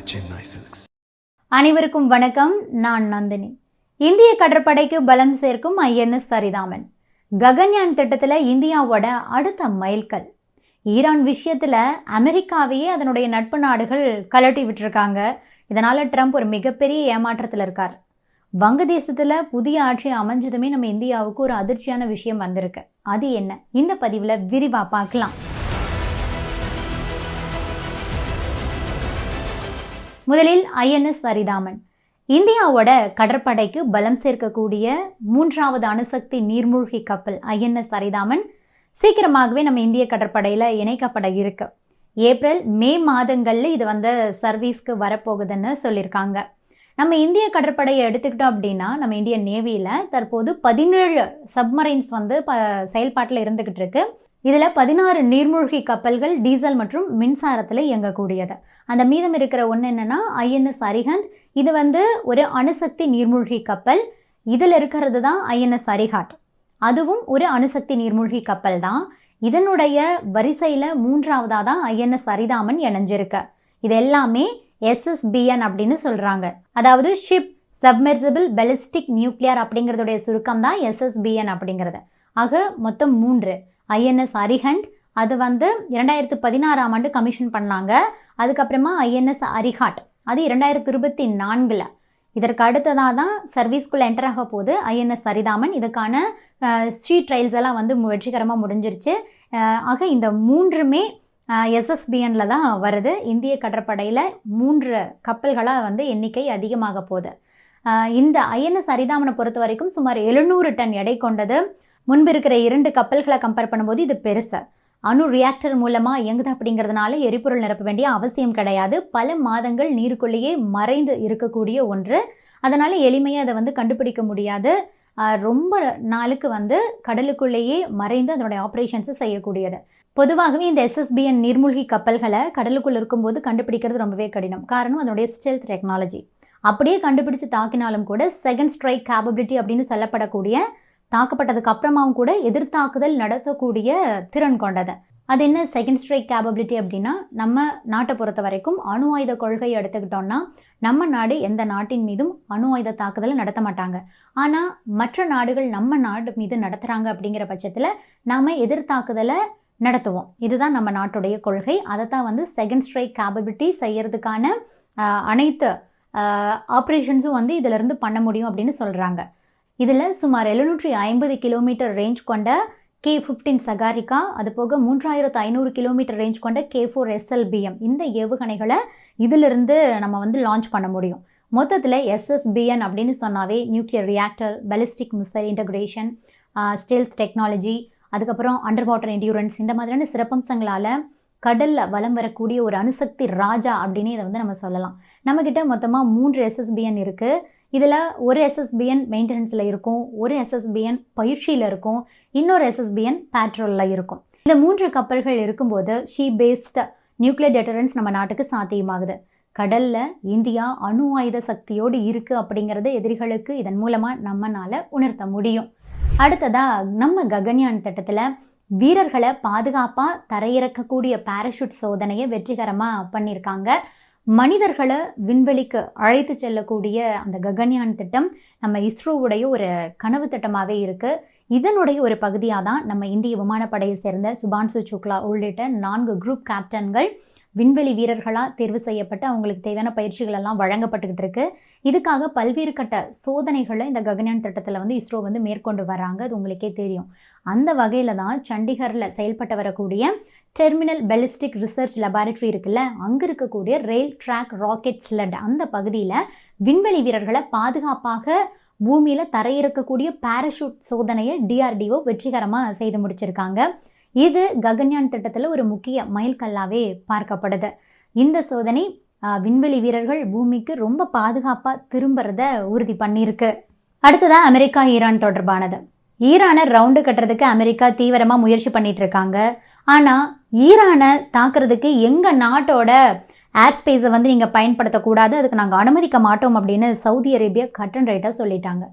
Chennai Silks. அனைவருக்கும் வணக்கம். நான் நந்தினி. இந்திய கடற்படைக்கு பலம் சேர்க்கும் INS சரிதாமன். ககன்யான் திட்டத்தில் இந்தியாவோட அடுத்த மைல்கல். ஈரான் விஷயத்தில் அமெரிக்காவையே அதனுடைய நட்பு நாடுகள் கலட்டி விட்டுருக்காங்க. இதனால் ட்ரம்ப் ஒரு மிகப்பெரிய ஏமாற்றத்தில் இருக்கார். வங்கதேசத்தில் புதிய ஆட்சி அமைஞ்சதுமே நம்ம இந்தியாவுக்கு ஒரு அதிர்ச்சியான விஷயம் வந்திருக்கு. அது என்ன? இந்த பதிவில் விரிவாக பார்க்கலாம். முதலில் INS சரிதாமன். இந்தியாவோட கடற்படைக்கு பலம் சேர்க்கக்கூடிய 3வது அணுசக்தி நீர்மூழ்கி கப்பல் INS சரிதாமன் சீக்கிரமாகவே நம்ம இந்திய கடற்படையில் இணைக்கப்பட இருக்கு. ஏப்ரல் மே மாதங்களில் இது சர்வீஸ்க்கு வரப்போகுதுன்னு சொல்லியிருக்காங்க. நம்ம இந்திய கடற்படையை எடுத்துக்கிட்டோம் அப்படின்னா நம்ம இந்தியன் நேவியில் தற்போது 17 சப்மரைன்ஸ் செயல்பாட்டில் இருந்துக்கிட்டு இருக்கு. இதில் 16 நீர்மூழ்கி கப்பல்கள் டீசல் மற்றும் மின்சாரத்தில் இயங்கக்கூடியது. அந்த மீதம் இருக்கிற ஒன்று என்னென்னா INS அரிஹந்த். இது ஒரு அணுசக்தி நீர்மூழ்கி கப்பல். இதில் இருக்கிறது தான் INS அரிஹாட். அதுவும் ஒரு அணுசக்தி நீர்மூழ்கி கப்பல் தான். இதனுடைய வரிசையில் 3வதாக தான் INS சரிதாமன் இணைஞ்சிருக்கு. இது எல்லாமே SSBN அப்படின்னு சொல்கிறாங்க. அதாவது ஷிப் சப்மெர்சிபிள் பெலிஸ்டிக் நியூக்ளியர் அப்படிங்கிறதுடைய சுருக்கம் தான் SSBN அப்படிங்கிறது. ஆக மொத்தம் 3. INS அரிஹண்ட், அது 2016ஆம் ஆண்டு கமிஷன் பண்ணாங்க. அதுக்கப்புறமா INS அரிஹாட், அது 2024. இதற்கு அடுத்ததாக தான் சர்வீஸ்குள்ளே என்டர் ஆக போகுது INS சரிதாமன். இதுக்கான ஸ்ட்ரீட் ட்ரையல்ஸ் எல்லாம் வெற்றிகரமாக முடிஞ்சிருச்சு. ஆக இந்த 3மே SSBNல தான் வருது. இந்திய கடற்படையில் 3 கப்பல்களாக எண்ணிக்கை அதிகமாக போகுது. இந்த INS சரிதாமனை பொறுத்த வரைக்கும் சுமார் 700 டன் எடை கொண்டது. முன்பு இருக்கிற 2 கப்பல்களை கம்பேர் பண்ணும்போது இது பெருசு. அணு ரியாக்டர் மூலமாக இயங்குது அப்படிங்கிறதுனால எரிபொருள் நிரப்ப வேண்டிய அவசியம் கிடையாது. பல மாதங்கள் நீருக்குள்ளேயே மறைந்து இருக்கக்கூடிய ஒன்று. அதனால் எளிமையாக அதை கண்டுபிடிக்க முடியாது. ரொம்ப நாளுக்கு கடலுக்குள்ளேயே மறைந்து அதனுடைய ஆப்ரேஷன்ஸை செய்யக்கூடியது. பொதுவாகவே இந்த SSBN நீர்மூழ்கி கப்பல்களை கடலுக்குள்ளே இருக்கும்போது கண்டுபிடிக்கிறது ரொம்பவே கடினம். காரணம் அதனுடைய ஸ்டெல்த் டெக்னாலஜி. அப்படியே கண்டுபிடிச்சு தாக்கினாலும் கூட செகண்ட் ஸ்ட்ரைக் கேப்பபிலிட்டி அப்படின்னு சொல்லப்படக்கூடிய தாக்கப்பட்டதுக்கு அப்புறமாவும் கூட எதிர்த்தாக்குதல் நடத்தக்கூடிய திறன் கொண்டது. அது என்ன செகண்ட் ஸ்ட்ரைக் கேப்பபிலிட்டி அப்படின்னா, நம்ம நாட்டை பொறுத்த வரைக்கும் அணு ஆயுத கொள்கையை எடுத்துக்கிட்டோம்னா நம்ம நாடு எந்த நாட்டின் மீதும் அணு ஆயுத தாக்குதலை நடத்த மாட்டாங்க. ஆனால் மற்ற நாடுகள் நம்ம நாடு மீது நடத்துகிறாங்க அப்படிங்கிற பட்சத்தில் நாம் எதிர்த்தாக்குதலை நடத்துவோம். இதுதான் நம்ம நாட்டுடைய கொள்கை. அதை தான் செகண்ட் ஸ்ட்ரைக் கேப்பபிலிட்டி செய்யறதுக்கான அனைத்து ஆப்ரேஷன்ஸும் இதிலிருந்து பண்ண முடியும் அப்படின்னு சொல்கிறாங்க. இதில் சுமார் 750 கிலோமீட்டர் ரேஞ்ச் கொண்ட K-15 சகாரிகா, அது போக 3500 கிலோமீட்டர் ரேஞ்ச் கொண்ட K-4 SLBM, இந்த ஏவுகணைகளை இதிலிருந்து நம்ம லான்ச் பண்ண முடியும். மொத்தத்தில் SSBN அப்படின்னு சொன்னாவே nuclear reactor, ballistic missile integration, stealth technology, அதுக்கப்புறம் அண்டர் வாட்டர் என்டியூரன்ஸ், இந்த மாதிரியான சிறப்பம்சங்களால் கடலில் வலம் வரக்கூடிய ஒரு அணுசக்தி ராஜா அப்படின்னு இதை நம்ம சொல்லலாம். நம்மக்கிட்ட மொத்தமாக 3 SSBN இருக்குது. இதில் ஒரு SSBN மெயின்டெனன்ஸில் இருக்கும், ஒரு SSBN பயிற்சியில் இருக்கும், இன்னொரு SSBN பேட்ரோலில் இருக்கும். இந்த 3 கப்பல்கள் இருக்கும்போது ஷீ பேஸ்ட் நியூக்ளியர் டெட்டரன்ஸ் நம்ம நாட்டுக்கு சாத்தியமாகுது. கடலில் இந்தியா அணு ஆயுத சக்தியோடு இருக்குது அப்படிங்கிறது எதிரிகளுக்கு இதன் மூலமாக நம்மளால் உணர்த்த முடியும். அடுத்ததாக நம்ம ககன்யான் திட்டத்தில் வீரர்களை பாதுகாப்பாக தரையிறக்கக்கூடிய பேராஷூட் சோதனையை வெற்றிகரமாக பண்ணியிருக்காங்க. மனிதர்களை விண்வெளிக்கு அழைத்து செல்லக்கூடிய அந்த ககன்யான் திட்டம் நம்ம இஸ்ரோவுடைய ஒரு கனவு திட்டமாகவே இருக்குது. இதனுடைய ஒரு பகுதியாக தான் நம்ம இந்திய விமானப்படையை சேர்ந்த சுபான்சு சுக்லா உள்ளிட்ட 4 குரூப் கேப்டன்கள் விண்வெளி வீரர்களாக தேர்வு செய்யப்பட்டு அவங்களுக்கு தேவையான பயிற்சிகள் எல்லாம் வழங்கப்பட்டுக்கிட்டு இருக்கு. இதுக்காக பல்வேறு கட்ட சோதனைகளை இந்த ககன்யான் திட்டத்தில் இஸ்ரோ மேற்கொண்டு வராங்க. அது உங்களுக்கே தெரியும். அந்த வகையில் தான் சண்டிகரில் செயல்பட்டு வரக்கூடிய டெர்மினல் பெலிஸ்டிக் ரிசர்ச் லெபார்டரி இருக்குல்ல, அங்கே இருக்கக்கூடிய ரெயில் ட்ராக் ராக்கெட் ஸ்லட், அந்த பகுதியில் விண்வெளி வீரர்களை பாதுகாப்பாக பூமியில் தரையிறக்கக்கூடிய பேராஷூட் சோதனையை DRDO வெற்றிகரமாக செய்து முடிச்சிருக்காங்க. இது ககன்யான் திட்டத்தில் ஒரு முக்கிய மைல்கல்லாவே பார்க்கப்படுது. இந்த சோதனை விண்வெளி வீரர்கள் பூமிக்கு ரொம்ப பாதுகாப்பாக திரும்புறத உறுதி பண்ணியிருக்கு. அடுத்ததான் அமெரிக்கா ஈரான் தொடர்பானது. ஈரானை ரவுண்டு கட்டுறதுக்கு அமெரிக்கா தீவிரமாக முயற்சி பண்ணிட்டு இருக்காங்க. ஆனால் ஈரானை தாக்குறதுக்கு எங்கள் நாட்டோட ஏர் ஸ்பேஸை நீங்கள் பயன்படுத்தக்கூடாது, அதுக்கு நாங்கள் அனுமதிக்க மாட்டோம் அப்படின்னு சவுதி அரேபியா கட் அண்ட் ரைட்டாக சொல்லிட்டாங்க.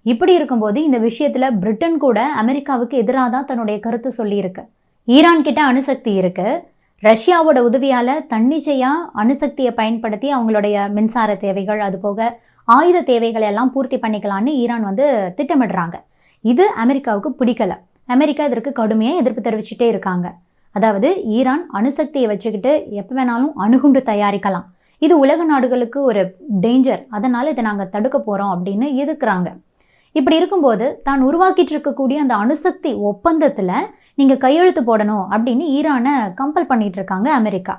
இப்படி இருக்கும்போது இந்த விஷயத்தில் பிரிட்டன் கூட அமெரிக்காவுக்கு எதிராக தான் தன்னுடைய கருத்து சொல்லியிருக்கு. ஈரான் கிட்ட அணுசக்தி இருக்குது, ரஷ்யாவோட உதவியால் தன்னிச்சையாக அணுசக்தியை பயன்படுத்தி அவங்களுடைய மின்சார தேவைகள், அது போக ஆயுத தேவைகளை எல்லாம் பூர்த்தி பண்ணிக்கலான்னு ஈரான் வந்து திட்டமிடுறாங்க. இது அமெரிக்காவுக்கு பிடிக்கல. அமெரிக்கா இதற்கு கடுமையாக எதிர்ப்பு தெரிவிச்சுட்டே இருக்காங்க. அதாவது ஈரான் அணுசக்தியை வச்சுக்கிட்டு எப்போ வேணாலும் அணுகுண்டு தயாரிக்கலாம், இது உலக நாடுகளுக்கு ஒரு டேஞ்சர், அதனால் இதை நாங்கள் தடுக்க போகிறோம் அப்படின்னு எதிர்க்கிறாங்க. இப்படி இருக்கும்போது தான் உருவாக்கிட்டு இருக்கக்கூடிய அந்த அணுசக்தி ஒப்பந்தத்தில் நீங்கள் கையெழுத்து போடணும் அப்படின்னு ஈரானை கம்பல் பண்ணிட்டு இருக்காங்க அமெரிக்கா.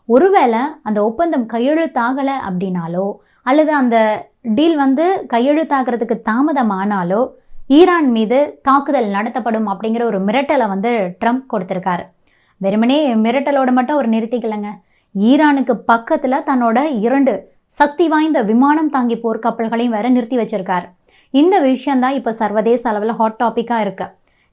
ஒருவேளை அந்த ஒப்பந்தம் கையெழுத்தாகலை அப்படின்னாலோ அல்லது அந்த டீல் வந்து கையெழுத்தாகிறதுக்கு தாமதமானாலோ ஈரான் மீது தாக்குதல் நடத்தப்படும் அப்படிங்கிற ஒரு மிரட்டலை வந்து ட்ரம்ப் கொடுத்துருக்காரு. வெறுமனே மிரட்டலோட மட்டும் அவர் நிறுத்திக்கலைங்க. ஈரானுக்கு பக்கத்தில் தன்னோட 2 சக்தி வாய்ந்த விமானம் தாங்கி போர்க்கப்பல்களையும் வேற நிறுத்தி வச்சிருக்காரு. இந்த விஷயம்தான் இப்போ சர்வதேச அளவில் ஹாட் டாப்பிக்காக இருக்கு.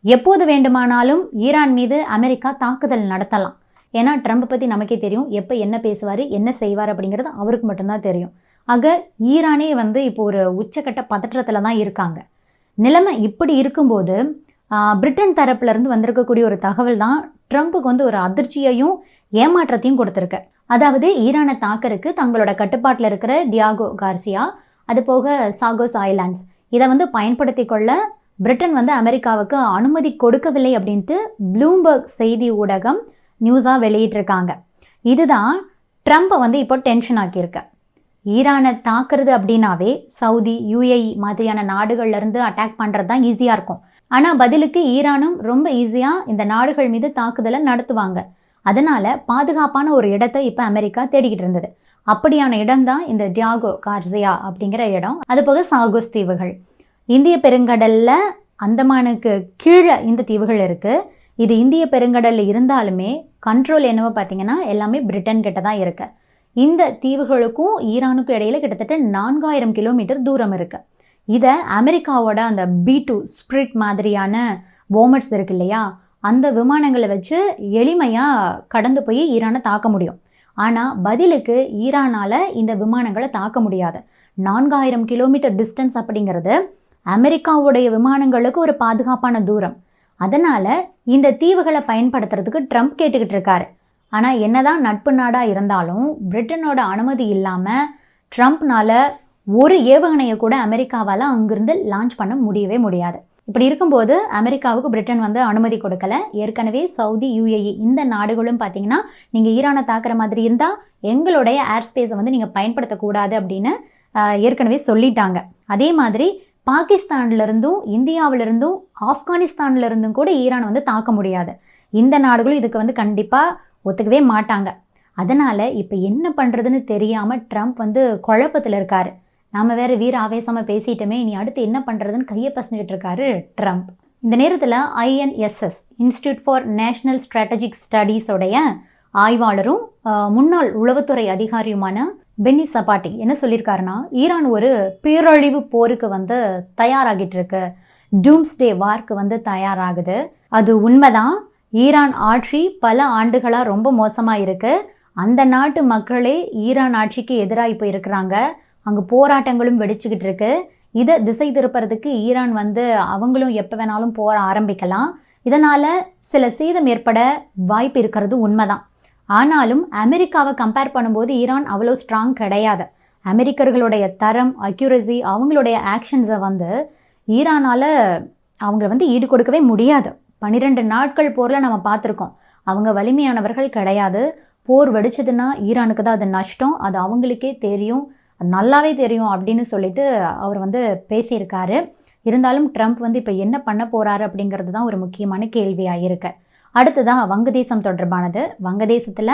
எப்போது வேண்டுமானாலும் ஈரான் மீது அமெரிக்கா தாக்குதல் நடத்தலாம். ஏன்னா ட்ரம்ப் பற்றி நமக்கே தெரியும், எப்போ என்ன பேசுவார் என்ன செய்வார் அப்படிங்கிறது அவருக்கு மட்டும்தான் தெரியும். ஆக ஈரானே வந்து இப்போ ஒரு உச்சக்கட்ட பதற்றத்தில் தான் இருக்காங்க. நிலைமை இப்படி இருக்கும்போது பிரிட்டன் தரப்புலேருந்து வந்திருக்கக்கூடிய ஒரு தகவல் தான் ட்ரம்ப்புக்கு வந்து ஒரு அதிர்ச்சியையும் ஏமாற்றத்தையும் கொடுத்துருக்கு. அதாவது ஈரானை தாக்கறதுக்கு தங்களோட கட்டுப்பாட்டில் இருக்கிற டியாகோ கார்சியா, அது போக சாகோஸ் ஐலாண்ட்ஸ் இதை வந்து பயன்படுத்தி கொள்ள பிரிட்டன் வந்து அமெரிக்காவுக்கு அனுமதி கொடுக்கவில்லை அப்படின்ட்டு ப்ளூம்பர்க் செய்தி ஊடகம் நியூஸாக வெளியிட்டிருக்காங்க. இதுதான் ட்ரம்ப்பை வந்து இப்போ டென்ஷன் ஆக்கியிருக்கு. ஈரானை தாக்குறது அப்படின்னாவே சவுதி, யுஏஇ மாதிரியான நாடுகள்லேருந்து அட்டாக் பண்ணுறது தான் ஈஸியாக இருக்கும். ஆனால் பதிலுக்கு ஈரானும் ரொம்ப ஈஸியாக இந்த நாடுகள் மீது தாக்குதலை நடத்துவாங்க. அதனால் பாதுகாப்பான ஒரு இடத்தை இப்போ அமெரிக்கா தேடிக்கிட்டு இருந்தது. அப்படியான இடம்தான் இந்த டியாகோ கார்சியா அப்படிங்கிற இடம். அதுபோக சாகோஸ் தீவுகள். இந்திய பெருங்கடலில் அந்தமானுக்கு கீழே இந்த தீவுகள் இருக்குது. இது இந்திய பெருங்கடலில் இருந்தாலுமே கண்ட்ரோல் என்னவோ பார்த்தீங்கன்னா எல்லாமே பிரிட்டன் கிட்ட தான் இருக்குது. இந்த தீவுகளுக்கும் ஈரானுக்கும் இடையில கிட்டத்தட்ட 4000 கிலோமீட்டர் தூரம் இருக்குது. இதை அமெரிக்காவோட அந்த B2 ஸ்பிரிட் மாதிரியான போமர்ஸ் இருக்கு இல்லையா, அந்த விமானங்களை வச்சு எளிமையாக கடந்து போய் ஈரானை தாக்க முடியும். ஆனால் பதிலுக்கு ஈரானால் இந்த விமானங்களை தாக்க முடியாது. 4000 கிலோமீட்டர் டிஸ்டன்ஸ் அப்படிங்கிறது அமெரிக்காவுடைய விமானங்களுக்கு ஒரு பாதுகாப்பான தூரம். அதனால் இந்த தீவுகளை பயன்படுத்துறதுக்கு ட்ரம்ப் கேட்டுக்கிட்டு இருக்காரு. ஆனால் என்னதான் நட்பு நாடாக இருந்தாலும் பிரிட்டனோட அனுமதி இல்லாமல் ட்ரம்ப்னால ஒரு ஏவுகணையை கூட அமெரிக்காவால் அங்கிருந்து லான்ச் பண்ண முடியவே முடியாது. இப்படி இருக்கும்போது அமெரிக்காவுக்கு பிரிட்டன் வந்து அனுமதி கொடுக்கல. ஏற்கனவே சவுதி, யுஏஇ இந்த நாடுகளும் பார்த்தீங்கன்னா நீங்கள் ஈரானை தாக்குற மாதிரி இருந்தால் எங்களுடைய ஏர் ஸ்பேஸை வந்து நீங்கள் பயன்படுத்தக்கூடாது அப்படின்னு ஏற்கனவே சொல்லிட்டாங்க. அதே மாதிரி பாகிஸ்தான்லேருந்தும் இந்தியாவிலிருந்தும் ஆப்கானிஸ்தான்லேருந்தும் கூட ஈரான் வந்து தாக்க முடியாது. இந்த நாடுகளும் இதுக்கு வந்து கண்டிப்பாக ஒத்துக்கவே மாட்டாங்க. அதனால் இப்போ என்ன பண்ணுறதுன்னு தெரியாமல் ட்ரம்ப் வந்து குழப்பத்தில் இருக்கார். நாம் வேறு வீர ஆவேசமாக பேசிட்டோமே, இனி அடுத்து என்ன பண்ணுறதுன்னு கையை பசஞ்சிட்டு இருக்காரு ட்ரம்ப். இந்த நேரத்தில் INSS institute for national strategic ஸ்டடீஸோடைய ஆய்வாளரும் முன்னாள் உளவுத்துறை அதிகாரியுமான பென்னி சபாட்டி என்ன சொல்லியிருக்காருன்னா, ஈரான் ஒரு பேரழிவு போருக்கு வந்து தயாராகிட்டு இருக்கு, டூம்ஸ்டே வார்க்கு வந்து தயாராகுது. அது உண்மைதான். ஈரான் ஆட்சி பல ஆண்டுகளாக ரொம்ப மோசமாக இருக்குது. அந்த நாட்டு மக்களே ஈரான் ஆட்சிக்கு எதிராக இப்போ இருக்கிறாங்க. அங்கே போராட்டங்களும் வெடிச்சுக்கிட்டு இருக்கு. இதை திசை திருப்புறதுக்கு ஈரான் வந்து அவங்களும் எப்போ வேணாலும் போர ஆரம்பிக்கலாம். இதனால் சில சேதம் ஏற்பட வாய்ப்பு இருக்கிறது உண்மைதான். ஆனாலும் அமெரிக்காவை கம்பேர் பண்ணும்போது ஈரான் அவ்வளோ ஸ்ட்ராங் கிடையாது. அமெரிக்கர்களுடைய தரம், அக்யூரசி, அவங்களுடைய ஆக்ஷன்ஸை வந்து ஈரானால் அவங்க வந்து ஈடு கொடுக்கவே முடியாது. 12 நாட்கள் போரில் நம்ம பார்த்துருக்கோம். அவங்க வலிமையானவர்கள் கிடையாது. போர் வெடிச்சதுன்னா ஈரானுக்கு தான் அது நஷ்டம், அது அவங்களுக்கே தெரியும், நல்லாவே தெரியும் அப்படின்னு சொல்லிட்டு அவர் வந்து பேசியிருக்காரு. இருந்தாலும் ட்ரம்ப் வந்து இப்போ என்ன பண்ண போகிறாரு அப்படிங்கிறது தான் ஒரு முக்கியமான கேள்வியாக இருக்கு. அடுத்ததான் வங்கதேசம் தொடர்பானது. வங்கதேசத்தில்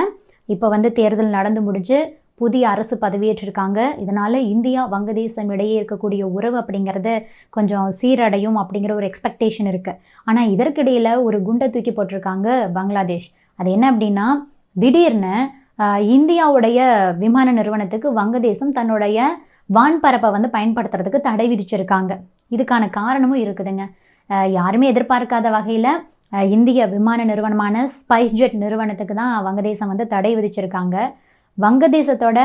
இப்போ வந்து தேர்தல் நடந்து முடிஞ்சு புதிய அரசு பதவியேற்றிருக்காங்க. இதனால் இந்தியா வங்கதேசம் இடையே இருக்கக்கூடிய உறவு அப்படிங்கிறது கொஞ்சம் சீரடையும் அப்படிங்கிற ஒரு எக்ஸ்பெக்டேஷன் இருக்குது. ஆனால் இதற்கிடையில் ஒரு குண்டை தூக்கி போட்டிருக்காங்க பங்களாதேஷ். அது என்ன அப்படின்னா, திடீர்னு இந்தியாவுடைய விமான நிறுவனத்துக்கு வங்கதேசம் தன்னுடைய வான்பரப்பை வந்து பயன்படுத்துறதுக்கு தடை விதிச்சிருக்காங்க. இதுக்கான காரணமும் இருக்குதுங்க. யாருமே எதிர்பார்க்காத வகையில் இந்திய விமான நிறுவனமான ஸ்பைஸ்ஜெட் நிறுவனத்துக்கு தான் வங்கதேசம் வந்து தடை விதிச்சிருக்காங்க. வங்கதேசத்தோட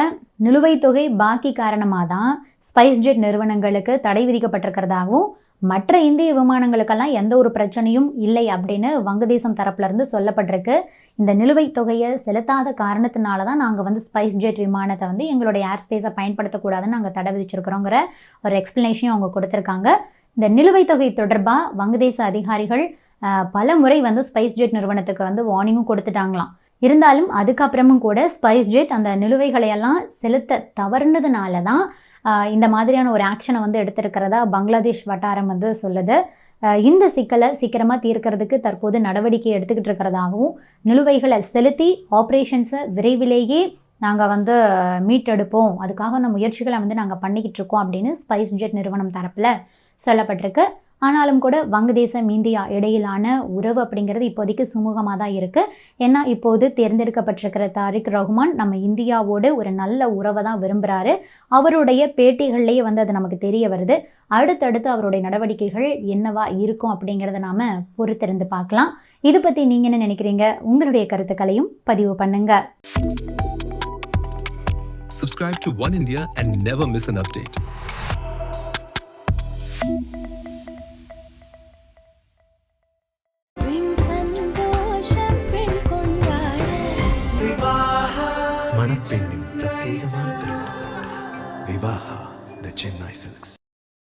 நிலுவைத் தொகை பாக்கி காரணமாக தான் ஸ்பைஸ்ஜெட் நிறுவனங்களுக்கு தடை விதிக்கப்பட்டிருக்கிறதாகவும் மற்ற இந்திய விமானங்களுக்கெல்லாம் எந்த ஒரு பிரச்சனையும் இல்லை அப்படின்னு வங்கதேசம் தரப்புலேருந்து சொல்லப்பட்டிருக்கு. இந்த நிலுவைத் தொகையை செலுத்தாத காரணத்தினால தான் நாங்கள் ஸ்பைஸ் ஜெட் விமானத்தை எங்களுடைய ஏர் ஸ்பேஸை பயன்படுத்தக்கூடாதுன்னு நாங்கள் தடை விதிச்சிருக்கிறோங்கிற ஒரு எக்ஸ்ப்ளனேஷனையும் அவங்க கொடுத்துருக்காங்க. இந்த நிலுவைத் தொகை தொடர்பாக வங்கதேச அதிகாரிகள் பல முறை ஸ்பைஸ் ஜெட் நிறுவனத்துக்கு வார்னிங்கும் கொடுத்துட்டாங்களாம். இருந்தாலும் அதுக்கப்புறமும் கூட ஸ்பைஸ் ஜெட் அந்த நிலுவைகளையெல்லாம் செலுத்த தவறுனதுனால தான் இந்த மாதிரியான ஒரு ஆக்ஷனை எடுத்திருக்கிறதா பங்களாதேஷ் வட்டாரம் சொல்லுது. இந்த சிக்கலை சீக்கிரமாக தீர்க்கிறதுக்கு தற்போது நடவடிக்கை எடுத்துக்கிட்டு இருக்கிறதாகவும், நிலுவைகளை செலுத்தி ஆப்ரேஷன்ஸை விரைவிலேயே நாங்கள் மீட்டெடுப்போம், அதுக்காக முயற்சிகளை நாங்கள் பண்ணிக்கிட்டு இருக்கோம் அப்படின்னு ஸ்பைஸ் ஜெட் நிறுவனம் தரப்பில் சொல்லப்பட்டிருக்கு. ஆனாலும் கூட வங்கதேசம் இந்தியா இடையிலான உறவு அப்படிங்கிறது இப்போதைக்கு சுமூகமாக தான் இருக்குது. ஏன்னா இப்போது தேர்ந்தெடுக்கப்பட்டிருக்கிற தாரிக் ரஹ்மான் நம்ம இந்தியாவோடு ஒரு நல்ல உறவை தான் விரும்புகிறாரு. அவருடைய பேட்டிகள்லேயே அது நமக்கு தெரிய வருது. அடுத்தடுத்து அவருடைய நடவடிக்கைகள் என்னவா இருக்கும் அப்படிங்கிறத நாம் பொறுத்திருந்து பார்க்கலாம். இது பற்றி நீங்கள் என்ன நினைக்கிறீங்க? உங்களுடைய கருத்துக்களையும் பதிவு பண்ணுங்க. Subscribe to One India and never miss an update. மணப்பெண்ணின் பிரத்யேகமான திருமணம் விவாஹா தி சென்னை சில்க்ஸ்.